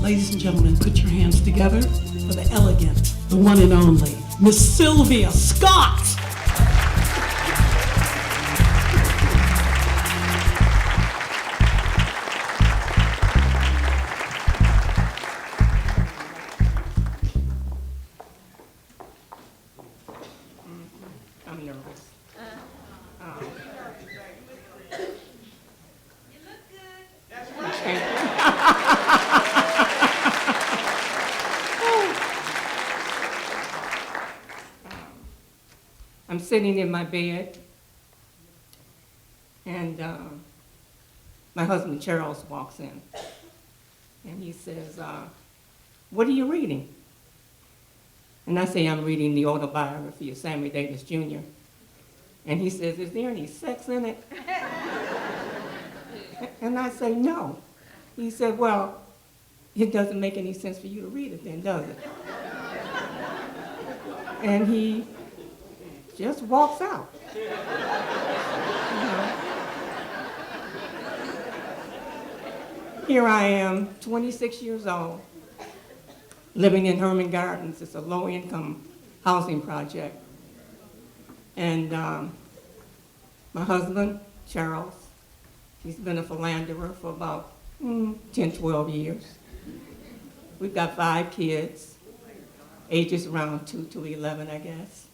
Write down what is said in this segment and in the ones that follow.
Ladies and gentlemen, put your hands together for the elegant, the one and only, Miss Sylvia Scott. I'm nervous. You look good. I'm sitting in my bed, and my husband Charles walks in, and he says, "What are you reading?" And I say, "I'm reading the autobiography of Sammy Davis Jr." And he says, "Is there any sex in it?" And I say, "No." He said, "Well, it doesn't make any sense for you to read it then, does it?" And he just walks out. You know. Here I am, 26 years old, living in Herman Gardens. It's a low-income housing project. And my husband, Charles, he's been a philanderer for about 10, 12 years. We've got 5 kids, ages around 2 to 11, I guess.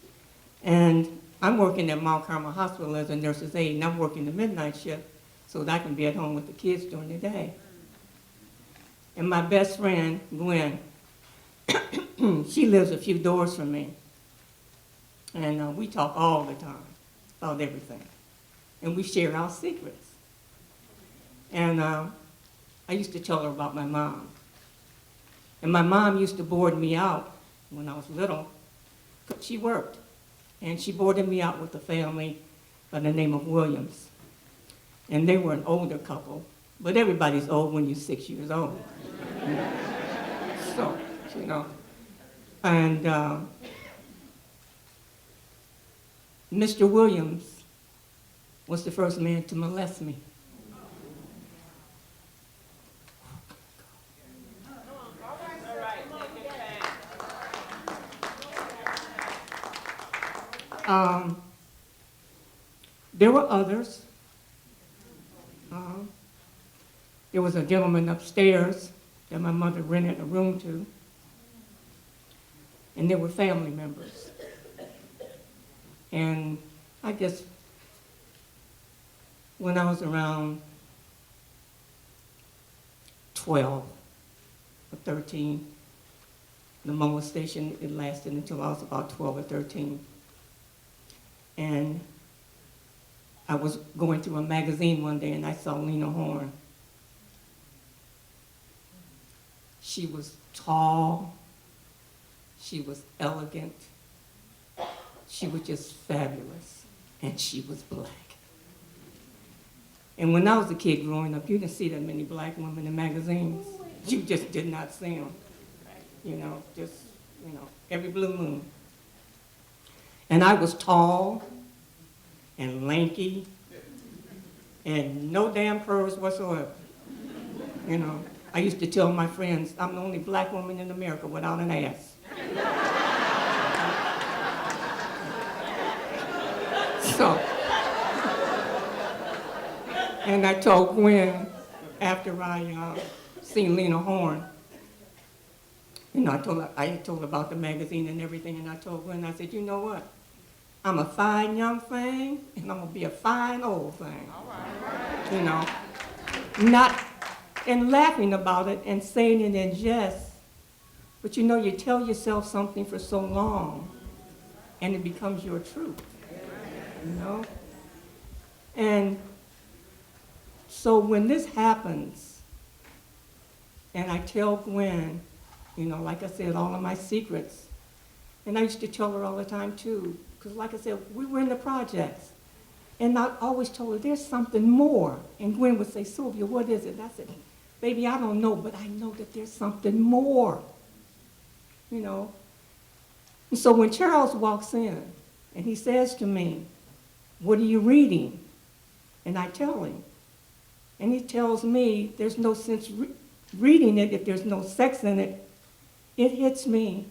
And I'm working at Mount Carmel Hospital as a nurse's aide, and I'm working the midnight shift so that I can be at home with the kids during the day. And my best friend, Gwen, she lives a few doors from me. And we talk all the time about everything. And we share our secrets. And I used to tell her about my mom. And my mom used to board me out when I was little, because she worked. And she boarded me out with a family by the name of Williams. And they were an older couple, but everybody's old when you're 6 years old. So, you know. And Mr. Williams was the first man to molest me. There were others. There was a gentleman upstairs that my mother rented a room to, and there were family members. And I guess when I was around 12 or 13, the molestation, it lasted until I was about 12 or 13. And I was going through a magazine one day and I saw Lena Horne. She was tall, she was elegant, she was just fabulous, and she was black. And when I was a kid growing up, you didn't see that many black women in magazines. You just did not see them. Every blue moon. And I was tall and lanky and no damn curves whatsoever. I used to tell my friends, I'm the only black woman in America without an ass. So, and I told Gwen after I seen Lena Horne, I told her about the magazine and everything, and I told Gwen, I said, you know what? I'm a fine young thing, and I'm gonna be a fine old thing. All right. Not and laughing about it and saying it in jest, but you tell yourself something for so long, and it becomes your truth. And so when this happens, and I tell Gwen, like I said, all of my secrets, and I used to tell her all the time too, because like I said, we were in the projects, and I always told her, there's something more. And Gwen would say, Sylvia, what is it? And I said, baby, I don't know, but I know that there's something more. And so when Charles walks in, and he says to me, what are you reading? And I tell him. And he tells me there's no sense reading it, if there's no sex in it, it hits me,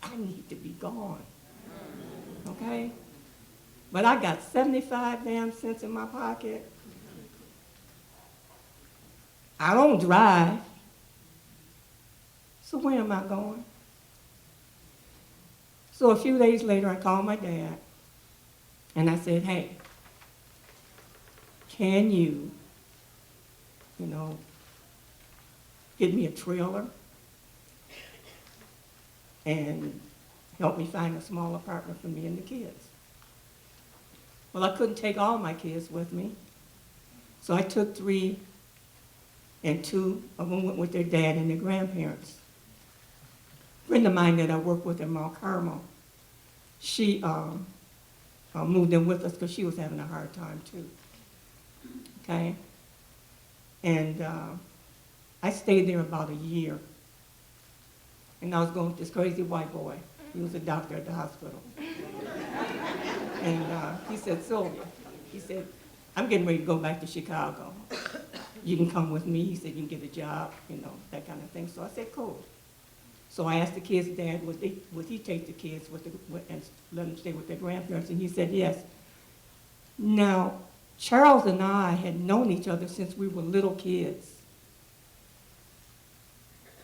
I need to be gone, okay? But I got 75 damn cents in my pocket. I don't drive, so where am I going? So a few days later, I called my dad, and I said, hey, can you get me a trailer and help me find a small apartment for me and the kids? Well, I couldn't take all my kids with me, so I took 3, and 2 of them went with their dad and their grandparents. A friend of mine that I work with in Mount Carmel, she moved in with us because she was having a hard time too, okay? And I stayed there about a year, and I was going with this crazy white boy. He was a doctor at the hospital. And he said, Sylvia, he said, I'm getting ready to go back to Chicago. You can come with me. He said, you can get a job, that kind of thing. So I said, cool. So I asked the kids' dad, would he take the kids and let them stay with their grandparents? And he said, yes. Now, Charles and I had known each other since we were little kids.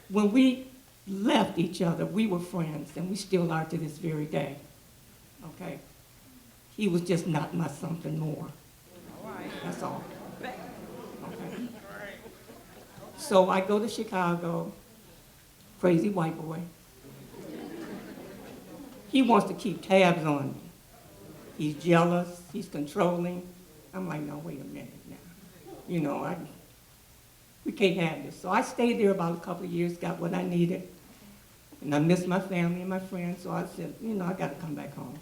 When we left each other, we were friends, and we still are to this very day, okay? He was just not my something more. That's all. Okay. So I go to Chicago, crazy white boy. He wants to keep tabs on me. He's jealous, he's controlling. I'm like, no, wait a minute now. We can't have this. So I stayed there about a couple of years, got what I needed. And I missed my family and my friends, so I said, I got to come back home.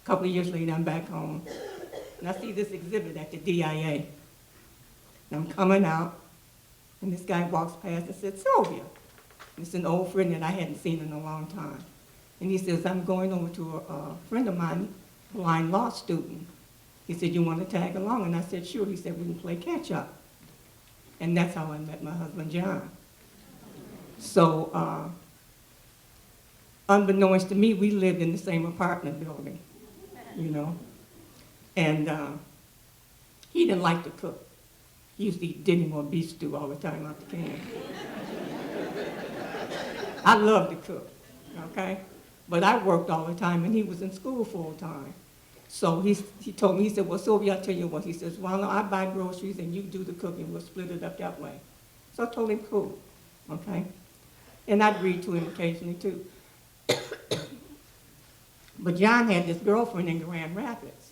A couple of years later, I'm back home, and I see this exhibit at the DIA. And I'm coming out, and this guy walks past and said, Sylvia. It's an old friend that I hadn't seen in a long time. And he says, I'm going over to a friend of mine, a blind law student. He said, you want to tag along? And I said, sure. He said, we can play catch up. And that's how I met my husband, John. So, unbeknownst to me, we lived in the same apartment building, And he didn't like to cook. He used to eat dinner or beef stew all the time out the can. I love to cook, okay? But I worked all the time, and he was in school full time. So he told me, he said, well, Sylvia, I'll tell you what. He says, well, I buy groceries, and you do the cooking. We'll split it up that way. So I told him, cool, okay? And I'd read to him occasionally, too. But John had this girlfriend in Grand Rapids.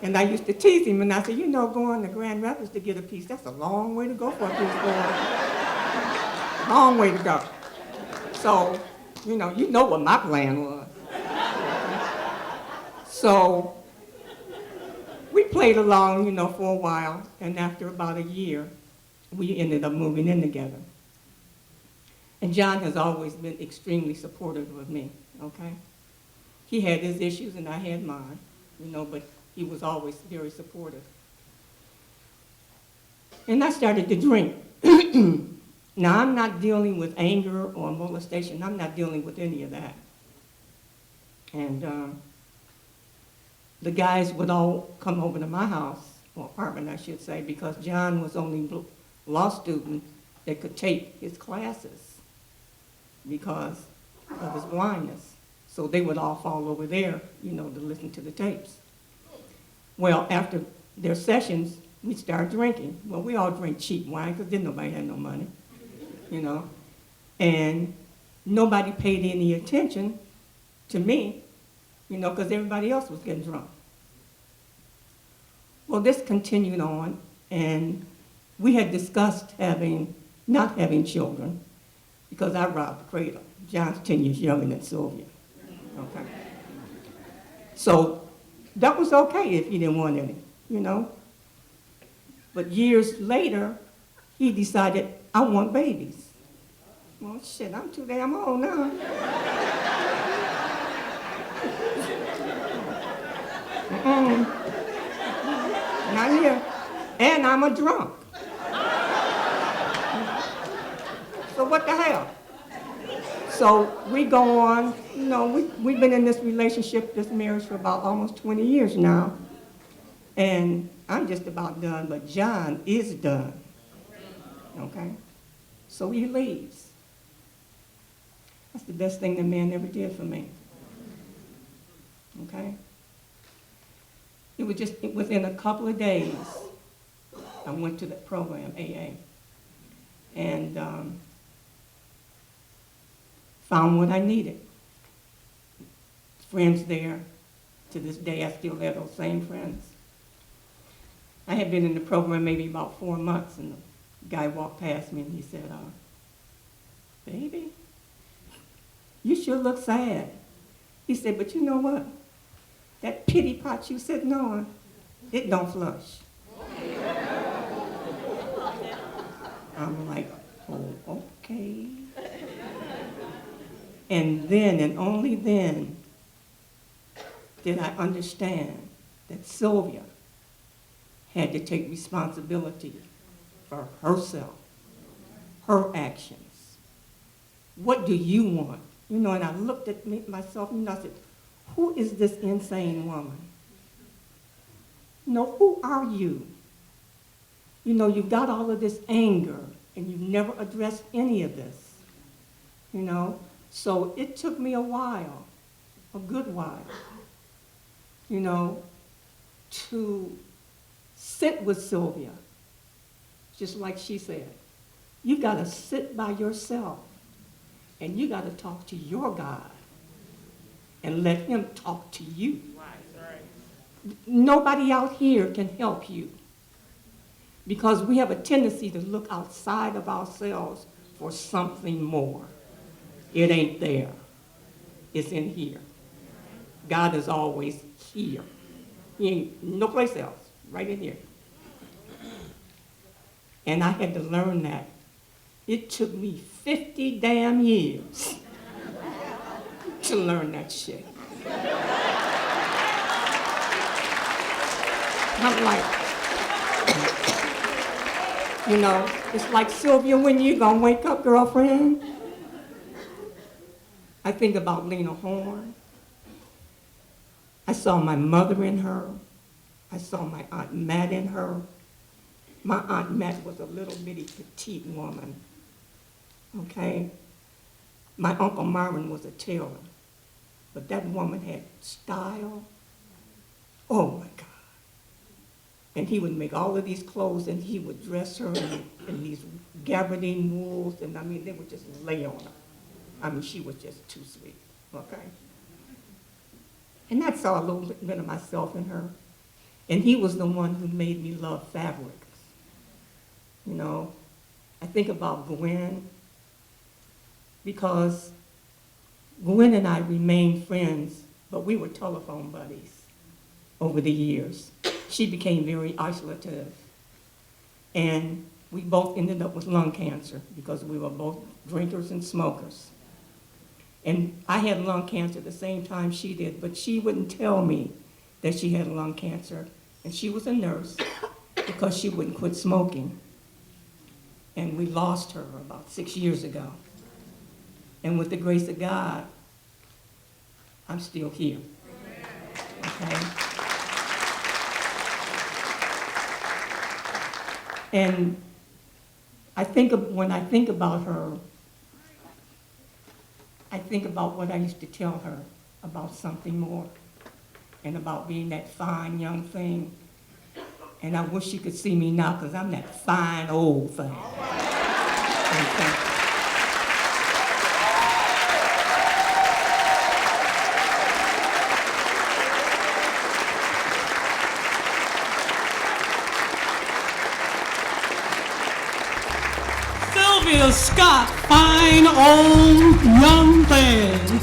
And I used to tease him, and I said, going to Grand Rapids to get a piece, that's a long way to go for a piece, boy. Long way to go. So, you know what my plan was. So, we played along, for a while, and after about a year, we ended up moving in together. And John has always been extremely supportive of me, okay? He had his issues and I had mine, but he was always very supportive. And I started to drink. Now, I'm not dealing with anger or molestation. I'm not dealing with any of that. And the guys would all come over to my house, or apartment, I should say, because John was only law student that could take his classes because of his blindness. So they would all fall over there, to listen to the tapes. Well, after their sessions, we started drinking. Well, we all drink cheap wine because then nobody had no money, And nobody paid any attention to me, because everybody else was getting drunk. Well, this continued on, and we had discussed not having children because I robbed the cradle. John's 10 years younger than Sylvia, okay? So that was okay if he didn't want any, But years later, he decided, I want babies. Well, shit, I'm too damn old now. and I'm a drunk. So what the hell? So we go on, we've been in this relationship, this marriage for about almost 20 years now. And I'm just about done, but John is done. Okay? So he leaves. That's the best thing the man ever did for me. Okay? It was just within a couple of days, I went to the program, AA, and found what I needed. Friends there. To this day, I still have those same friends. I had been in the program maybe about 4 months, and the guy walked past me and he said, baby, you sure look sad. He said, but you know what? That pity pot you sitting on, it don't flush. I'm like, oh, okay. And then, and only then, did I understand that Sylvia had to take responsibility for herself, her actions. What do you want? And I looked at myself and I said, who is this insane woman? Who are you? You've got all of this anger and you've never addressed any of this. So it took me a while, a good while, to sit with Sylvia, just like she said. You got to sit by yourself, and you got to talk to your God, and let him talk to you. Right. Nobody out here can help you, because we have a tendency to look outside of ourselves for something more. It ain't there. It's in here. God is always here. He ain't no place else. Right in here. And I had to learn that. It took me 50 damn years to learn that shit. I'm like, it's like, Sylvia, when you gonna wake up, girlfriend? I think about Lena Horne. I saw my mother in her. I saw my Aunt Mat in her. My Aunt Mat was a little bitty petite woman, okay? My Uncle Marvin was a tailor, but that woman had style. Oh my God. And he would make all of these clothes and he would dress her in these gabardine wools, and they would just lay on her. She was just too sweet, okay? And I saw a little bit of myself in her. And he was the one who made me love fabrics. I think about Gwen, because Gwen and I remained friends, but we were telephone buddies over the years. She became very isolative. And we both ended up with lung cancer because we were both drinkers and smokers. And I had lung cancer at the same time she did, but she wouldn't tell me that she had lung cancer. And she was a nurse because she wouldn't quit smoking. And we lost her about 6 years ago. And with the grace of God, I'm still here. Okay? And when I think about her, I think about what I used to tell her about something more and about being that fine young thing. And I wish you could see me now, because I'm that fine old thing. Sylvia Scott, fine old young thing.